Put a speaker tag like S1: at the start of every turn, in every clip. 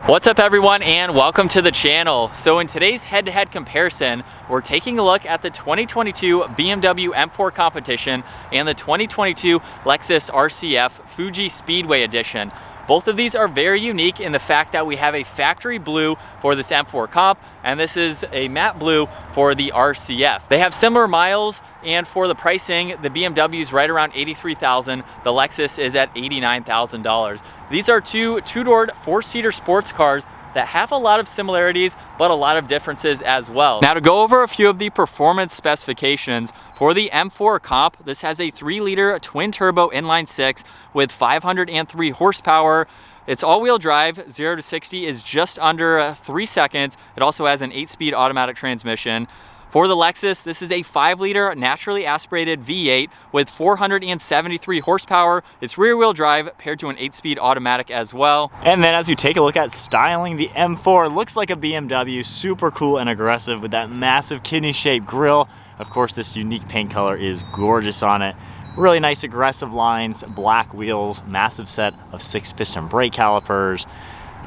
S1: What's up everyone, and welcome to the channel. So in today's head-to-head comparison, we're taking a look at the 2022 BMW M4 Competition and the 2022 Lexus RCF Fuji Speedway Edition. Both of these are very unique in the fact that we have a factory blue for this M4 Comp, and this is a matte blue for the RCF. They have similar miles, and for the pricing, the BMW is right around $83,000. The Lexus is at $89,000. These are two-doored, four-seater sports cars that have a lot of similarities, but a lot of differences as well. Now to go over a few of the performance specifications, for the M4 Comp, this has a 3-liter twin-turbo inline-six with 503 horsepower. It's all-wheel drive. 0 to 60 is just under 3 seconds. It also has an 8-speed automatic transmission. For the Lexus, this is a 5-liter naturally aspirated V8 with 473 horsepower. It's rear-wheel drive paired to an 8-speed automatic as well.
S2: And then as you take a look at styling, the M4 looks like a BMW, super cool and aggressive with that massive kidney-shaped grille. Of course, this unique paint color is gorgeous on it. Really nice aggressive lines, black wheels, massive set of 6-piston brake calipers.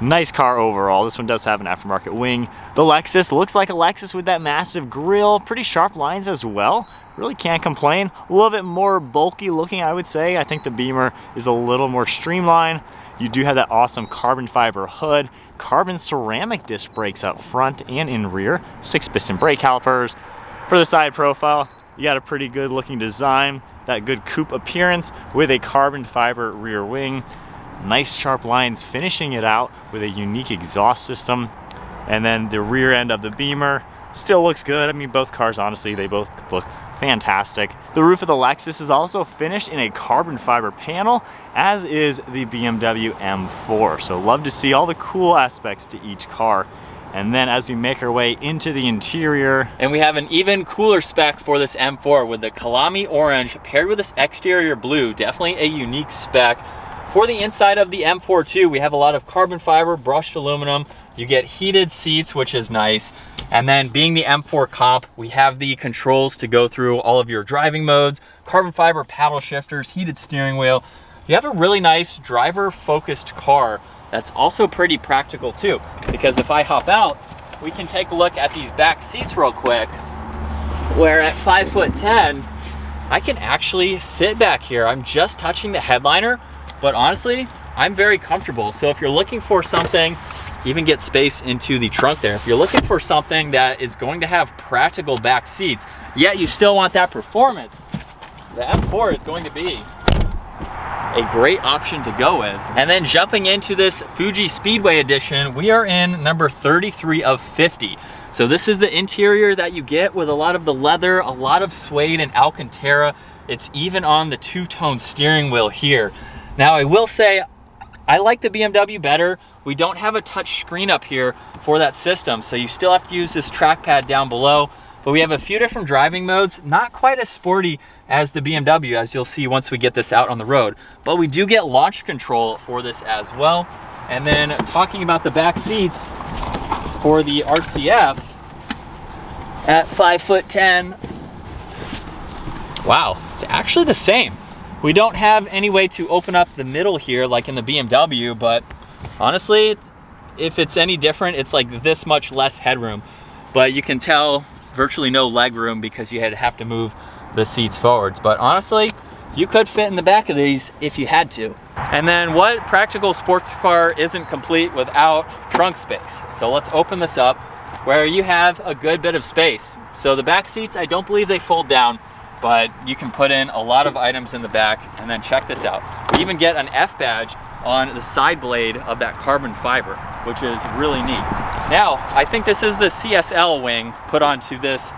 S2: Nice car overall. This one does have an aftermarket wing. The Lexus looks like a Lexus with that massive grille, pretty sharp lines as well. Really can't complain. A little bit more bulky looking, I would say. I think the Beamer is a little more streamlined. You do have that awesome carbon fiber hood, carbon ceramic disc brakes up front and in rear, 6-piston brake calipers. For the side profile, you got a pretty good looking design, that good coupe appearance with a carbon fiber rear wing. Nice sharp lines finishing it out with a unique exhaust system. And then the rear end of the Beamer still looks good. I mean, both cars, honestly, they both look fantastic. The roof of the Lexus is also finished in a carbon fiber panel, as is the BMW M4. So love to see all the cool aspects to each car. And then as we make our way into the interior,
S1: and we have an even cooler spec for this M4 with the Kalami orange paired with this exterior blue. Definitely a unique spec. For the inside of the M4 too, we have a lot of carbon fiber, brushed aluminum. You get heated seats, which is nice. And then being the M4 Comp, we have the controls to go through all of your driving modes, carbon fiber paddle shifters, heated steering wheel. You have a really nice driver-focused car that's also pretty practical too, because if I hop out, we can take a look at these back seats real quick, where at 5'10", I can actually sit back here. I'm just touching the headliner, but honestly, I'm very comfortable. So if you're looking for something, even get space into the trunk there. If you're looking for something that is going to have practical back seats, yet you still want that performance, the M4 is going to be a great option to go with. And then jumping into this Fuji Speedway Edition, we are in number 33 of 50. So this is the interior that you get with a lot of the leather, a lot of suede and Alcantara. It's even on the two-tone steering wheel here. Now I will say, I like the BMW better. We don't have a touch screen up here for that system, so you still have to use this trackpad down below. But we have a few different driving modes, not quite as sporty as the BMW, as you'll see once we get this out on the road. But we do get launch control for this as well. And then talking about the back seats for the RCF, at 5'10", wow, it's actually the same. We don't have any way to open up the middle here like in the BMW, but honestly, if it's any different, it's like this much less headroom. But you can tell virtually no leg room because you have to move the seats forwards. But honestly, you could fit in the back of these if you had to. And then what practical sports car isn't complete without trunk space? So let's open this up where you have a good bit of space. So the back seats, I don't believe they fold down, but you can put in a lot of items in the back. And then check this out. We even get an F badge on the side blade of that carbon fiber, which is really neat. Now, I think this is the CSL wing put onto this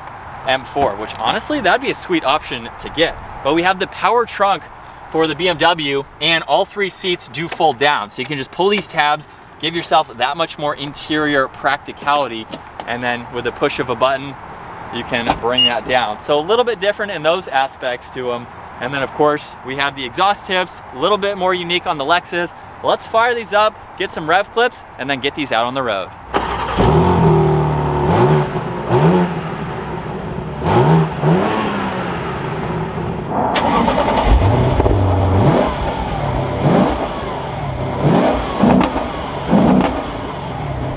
S1: M4, which honestly, that'd be a sweet option to get. But we have the power trunk for the BMW, and all 3 seats do fold down. So you can just pull these tabs, give yourself that much more interior practicality, and then with a push of a button, you can bring that down. So a little bit different in those aspects to them. And then of course, we have the exhaust tips, a little bit more unique on the Lexus. Let's fire these up, get some rev clips, and then get these out on the road.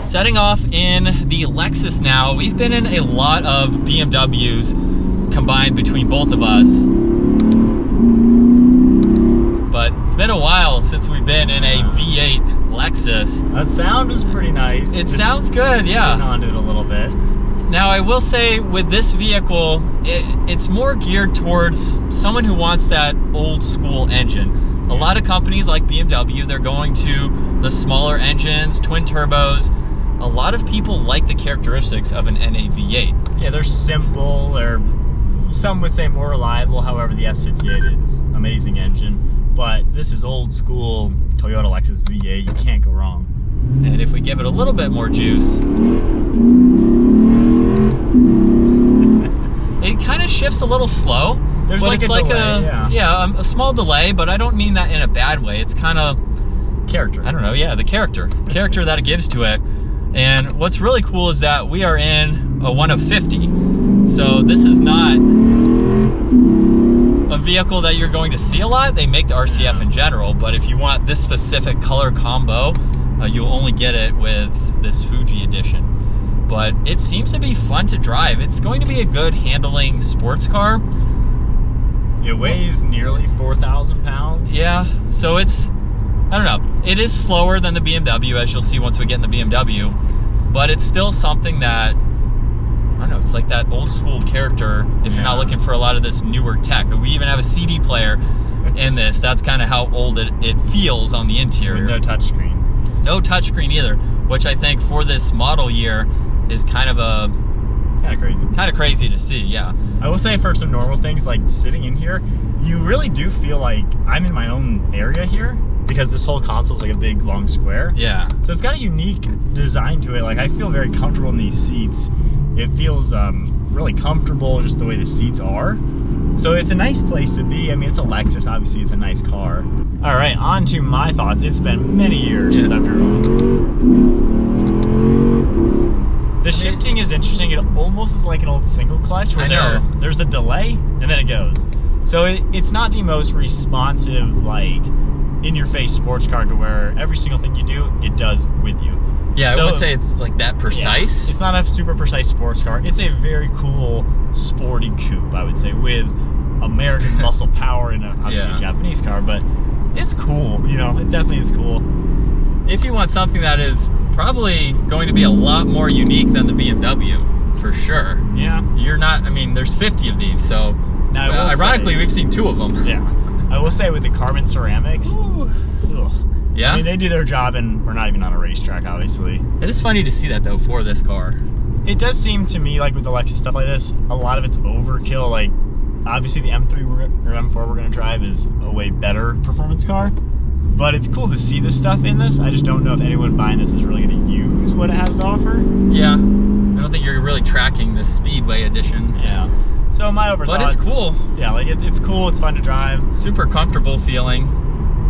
S1: Setting off in the Lexus now. We've been in a lot of BMWs combined between both of us. But it's been a while since we've been in a V8 Lexus.
S2: That sound is pretty nice.
S1: It sounds good, yeah.
S2: Getting onto it a little bit.
S1: Now I will say with this vehicle, it's more geared towards someone who wants that old school engine. A lot of companies like BMW, they're going to the smaller engines, twin turbos. A lot of people like the characteristics of an NA V8.
S2: Yeah, they're simple, they're, some would say more reliable, however the S58 is an amazing engine. But this is old school Toyota Lexus V8, you can't go wrong.
S1: And if we give it a little bit more juice, it kind of shifts a little slow.
S2: There's
S1: but
S2: like
S1: it's
S2: a delay,
S1: a small delay, but I don't mean that in a bad way. It's kind of
S2: character.
S1: I don't know, yeah, the character that it gives to it. And what's really cool is that we are in a 1 of 50. So this is not a vehicle that you're going to see a lot. They make the RCF in general, but if you want this specific color combo, you'll only get it with this Fuji edition. But it seems to be fun to drive. It's going to be a good handling sports car.
S2: It weighs nearly 4,000 pounds.
S1: Yeah, so it's, I don't know, it is slower than the BMW, as you'll see once we get in the BMW, but it's still something that, I don't know, it's like that old school character if you're not looking for a lot of this newer tech. We even have a CD player in this. That's kind of how old it feels on the interior.
S2: With no touchscreen.
S1: No touchscreen either, which I think for this model year is kind of crazy to see, yeah.
S2: I will say for some normal things, like sitting in here, you really do feel like I'm in my own area here because this whole console is like a big long square.
S1: Yeah.
S2: So it's got a unique design to it. Like I feel very comfortable in these seats. It feels really comfortable just the way the seats are. So it's a nice place to be. I mean, it's a Lexus, obviously it's a nice car. All right, on to my thoughts. It's been many years since I've driven. The shifting is interesting. It almost is like an old single clutch where there's a delay and then it goes. So it's not the most responsive, like, in-your-face sports car to where every single thing you do, it does with you.
S1: Yeah, so, I wouldn't say it's like that precise.
S2: Yeah, it's not a super precise sports car. It's a very cool, sporty coupe, I would say, with American muscle power in obviously a Japanese car, but it's cool, you know, it definitely is cool.
S1: If you want something that is probably going to be a lot more unique than the BMW, for sure.
S2: Yeah.
S1: You're not, I mean, there's 50 of these, so
S2: now,
S1: ironically, we've seen 2 of them.
S2: Yeah. I will say with the carbon ceramics,
S1: yeah,
S2: I mean, they do their job, and we're not even on a racetrack, obviously.
S1: It is funny to see that, though, for this car.
S2: It does seem to me, like with the Lexus stuff like this, a lot of it's overkill. Like, obviously the M3 or M4 we're going to drive is a way better performance car. But it's cool to see this stuff in this. I just don't know if anyone buying this is really going to use what it has to offer.
S1: Yeah. I don't think you're really tracking the Speedway Edition.
S2: Yeah. So my overthoughts.
S1: But it's cool.
S2: Yeah, like it's cool. It's fun to drive.
S1: Super comfortable feeling.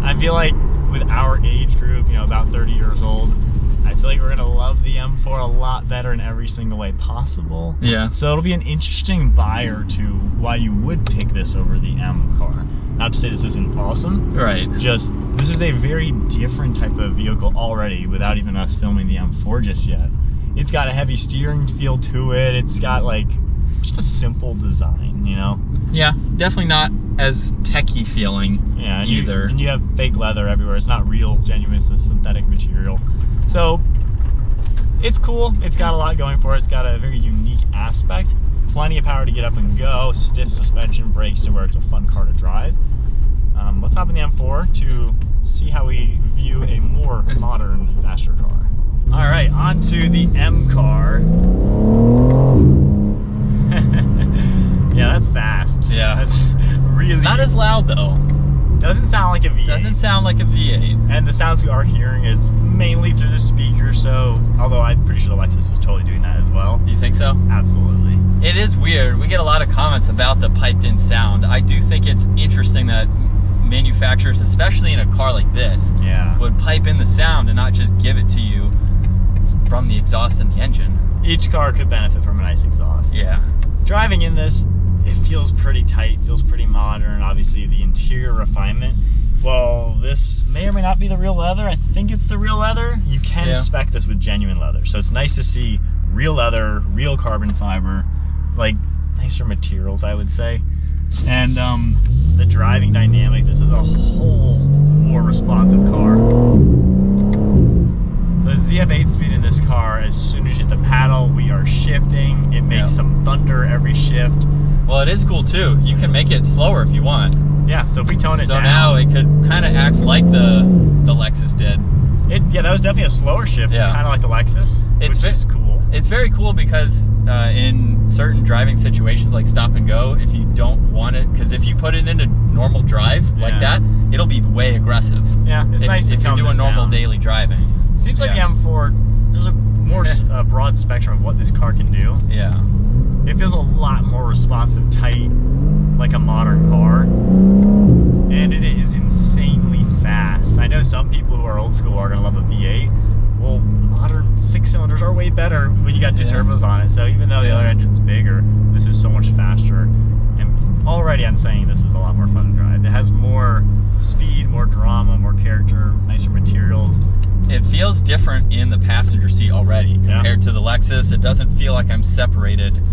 S2: I feel like with our age group, you know, about 30 years old, I feel like we're gonna love the M4 a lot better in every single way possible.
S1: Yeah.
S2: So it'll be an interesting buyer to why you would pick this over the M car. Not to say this isn't awesome.
S1: Right.
S2: Just this is a very different type of vehicle already without even us filming the M4 just yet. It's got a heavy steering feel to it. It's got like just a simple design, you know?
S1: Yeah, definitely not as techie feeling either.
S2: And you have fake leather everywhere. It's not real, genuine, it's a synthetic material. So it's cool. It's got a lot going for it. It's got a very unique aspect. Plenty of power to get up and go. Stiff suspension, brakes to where it's a fun car to drive. Let's hop in the M4 to see how we view a more modern, faster car. All right, on to the M car. Yeah, that's fast.
S1: Yeah.
S2: That's really...
S1: Not as loud, though.
S2: Doesn't sound like a V8.
S1: Doesn't sound like a V8.
S2: And the sounds we are hearing is mainly through the speaker, so... Although I'm pretty sure the Lexus was totally doing that as well.
S1: You think so?
S2: Absolutely.
S1: It is weird. We get a lot of comments about the piped-in sound. I do think it's interesting that manufacturers, especially in a car like this, would pipe in the sound and not just give it to you from the exhaust and the engine.
S2: Each car could benefit from a nice exhaust.
S1: Yeah.
S2: Driving in this, it feels pretty tight, feels pretty modern. Obviously, the interior refinement well, this may or may not be the real leather. I think it's the real leather. You can spec this with genuine leather. So it's nice to see real leather, real carbon fiber, like nicer materials, I would say. And the driving dynamic, this is a whole more responsive car. The ZF 8-speed in this car, as soon as you hit the paddle, we are shifting. It makes some thunder every shift.
S1: Well, it is cool too. You can make it slower if you want.
S2: Yeah, so if we tone it down.
S1: So now it could kind of act like the Lexus did.
S2: Yeah, that was definitely a slower shift, kind of like the Lexus, which is cool.
S1: It's very cool because in certain driving situations like stop and go, if you don't want it, because if you put it into normal drive like that, it'll be way aggressive.
S2: Yeah, it's nice to tone
S1: if you're doing normal daily driving.
S2: Seems like the M4, there's a more broad spectrum of what this car can do.
S1: Yeah.
S2: It feels a lot more responsive, tight, like a modern car. And it is insanely fast. I know some people who are old school are going to love a V8. Well, modern 6-cylinders are way better when you got 2 turbos on it. So even though the other engine's bigger, this is so much faster. And already I'm saying this is a lot more fun to drive. It has more speed, more drama, more character, nicer materials.
S1: It feels different in the passenger seat already compared to the Lexus. It doesn't feel like I'm separated.
S2: It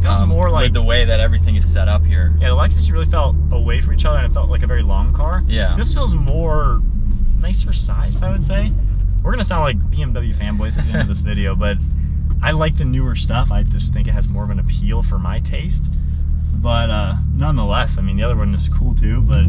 S2: feels more like
S1: with the way that everything is set up here.
S2: Yeah, the Lexus, you really felt away from each other, and it felt like a very long car.
S1: Yeah.
S2: This feels more nicer sized, I would say. We're gonna sound like BMW fanboys at the end of this video, but I like the newer stuff. I just think it has more of an appeal for my taste. But nonetheless, I mean, the other one is cool too. But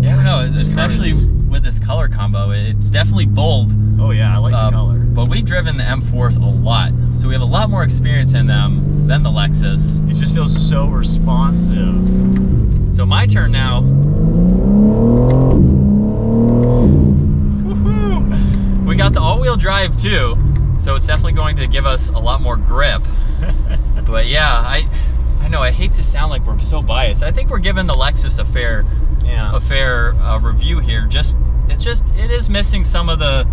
S1: yeah, no, especially with this color combo, it's definitely bold.
S2: Oh yeah, I like the color.
S1: But we've driven the M4s a lot, so we have a lot more experience in them than the Lexus.
S2: It just feels so responsive.
S1: So my turn now. Woohoo! We got the all-wheel drive too, so it's definitely going to give us a lot more grip. But yeah, I know I hate to sound like we're so biased. I think we're giving the Lexus a fair review here. It is missing some of the,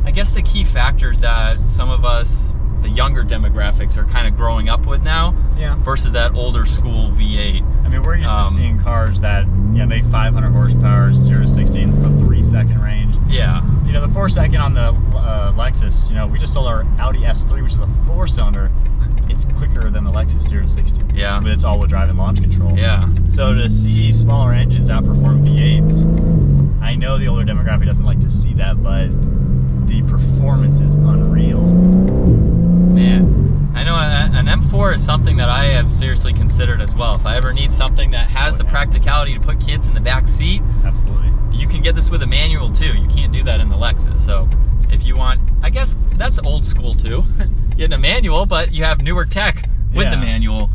S1: I guess, the key factors that some of us, the younger demographics, are kind of growing up with now. Yeah. Versus that older school V8.
S2: I mean, we're used to seeing cars that make 500 horsepower, 0 to 60 in the 3-second range.
S1: Yeah.
S2: You know, the 4-second on the Lexus. You know, we just sold our Audi S3, which is a 4-cylinder. It's quicker than the Lexus 0 to 60.
S1: Yeah.
S2: With its all-wheel drive and launch control.
S1: Yeah.
S2: So to see smaller engines outperform V8s, I know the older demographic doesn't like to see that, but the performance is unreal.
S1: Man, I know an M4 is something that I have seriously considered as well. If I ever need something that has the practicality to put kids in the back seat,
S2: absolutely.
S1: You can get this with a manual too. You can't do that in the Lexus. So if you want, I guess that's old school too. Getting a manual, but you have newer tech with the manual,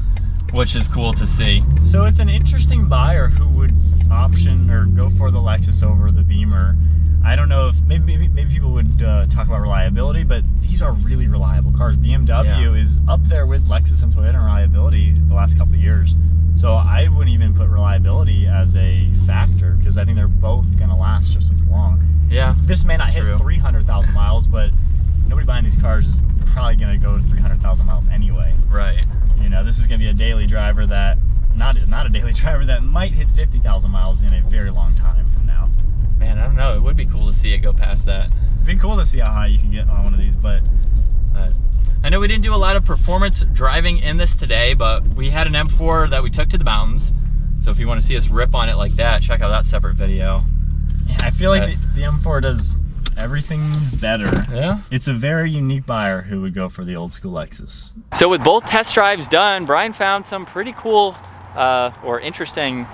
S1: which is cool to see.
S2: So it's an interesting buyer who would option or go for the Lexus over the Beamer. I don't know if maybe people would talk about reliability, but these are really reliable cars. BMW is up there with Lexus and Toyota in reliability the last couple of years. So I wouldn't even put reliability as a factor because I think they're both going to last just as long.
S1: Yeah,
S2: this may not hit 300,000 miles, but nobody buying these cars is probably going to go to 300,000 miles anyway.
S1: Right.
S2: You know, this is going to be a daily driver that, not a daily driver that might hit 50,000 miles in a very long time from now.
S1: Man, I don't know. It would be cool to see it go past that.
S2: It'd be cool to see how high you can get on one of these, but
S1: I know we didn't do a lot of performance driving in this today, but we had an M4 that we took to the mountains. So if you want to see us rip on it like that, check out that separate video.
S2: Yeah, I feel like the M4 does everything better.
S1: Yeah.
S2: It's a very unique buyer who would go for the old school Lexus.
S1: So with both test drives done, Brian found some pretty cool or interesting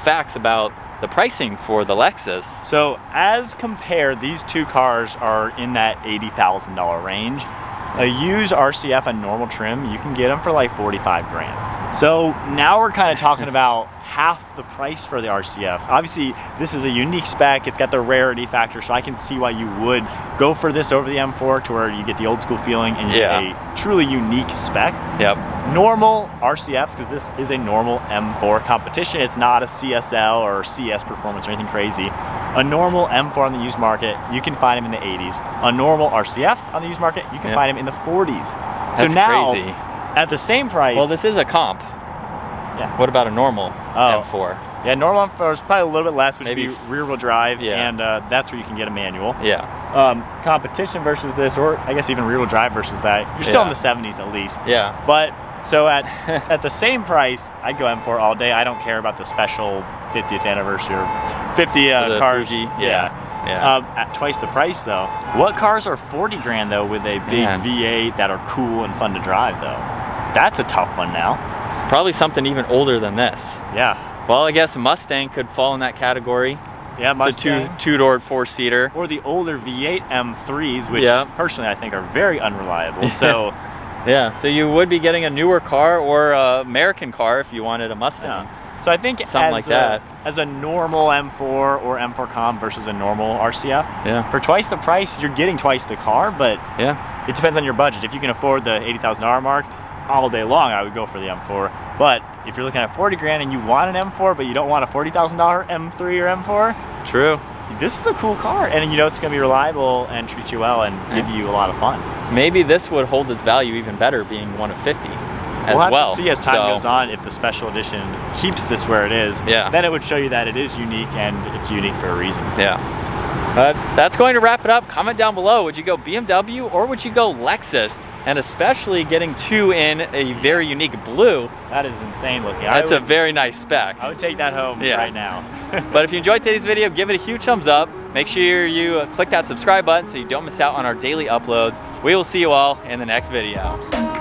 S1: facts about the pricing for the Lexus.
S2: So as compared, these two cars are in that $80,000 range. A used RCF and normal trim, you can get them for like 45 grand. So now we're kind of talking about half the price for the RCF. Obviously, this is a unique spec. It's got the rarity factor, so I can see why you would go for this over the M4 to where you get the old school feeling and you get a truly unique spec.
S1: Yep.
S2: Normal RCFs, because this is a normal M4 competition. It's not a CSL or CS performance or anything crazy. A normal M4 on the used market, you can find them in the 80s. A normal RCF on the used market, you can find them in the 40s.
S1: That's
S2: so now,
S1: crazy.
S2: At the same price.
S1: Well, this is a comp.
S2: Yeah.
S1: What about a normal M4?
S2: Yeah, normal M4 is probably a little bit less, which
S1: Maybe
S2: would be rear-wheel drive,
S1: yeah.
S2: and that's where you can get a manual.
S1: Yeah.
S2: Competition versus this, or I guess even rear-wheel drive versus that, you're still in the 70s at least.
S1: Yeah.
S2: But so at the same price, I'd go M4 all day. I don't care about the special 50th anniversary or 50 cars.
S1: Fuji.
S2: Yeah. At twice the price though. What cars are 40 grand though with a big V8 that are cool and fun to drive though? That's a tough one now.
S1: Probably something even older than this.
S2: Yeah.
S1: Well, I guess a Mustang could fall in that category.
S2: Yeah, Mustang.
S1: It's a two-door, four-seater.
S2: Or the older V8 M3s, which personally I think are very unreliable. So
S1: yeah, so you would be getting a newer car or an American car if you wanted a Mustang.
S2: Yeah. So I think
S1: something like that.
S2: As a normal M4 or M4 Com versus a normal RCF, for twice the price, you're getting twice the car, but it depends on your budget. If you can afford the $80,000 mark, all day long I would go for the M4. But if you're looking at 40 grand and you want an M4, but you don't want a $40,000 M3 or M4,
S1: true.
S2: This is a cool car, and you know it's going to be reliable and treat you well and give you a lot of fun.
S1: Maybe this would hold its value even better, being one of 50 as
S2: we'll have
S1: well.
S2: to see as time goes on if the special edition keeps this where it is.
S1: Yeah.
S2: Then it would show you that it is unique, and it's unique for a reason.
S1: Yeah. That's going to wrap it up. Comment down below, would you go BMW or would you go Lexus? And especially getting two in a very unique blue.
S2: That is insane looking.
S1: That's a very nice spec.
S2: I would take that home right now.
S1: But if you enjoyed today's video, give it a huge thumbs up. Make sure you click that subscribe button so you don't miss out on our daily uploads. We will see you all in the next video.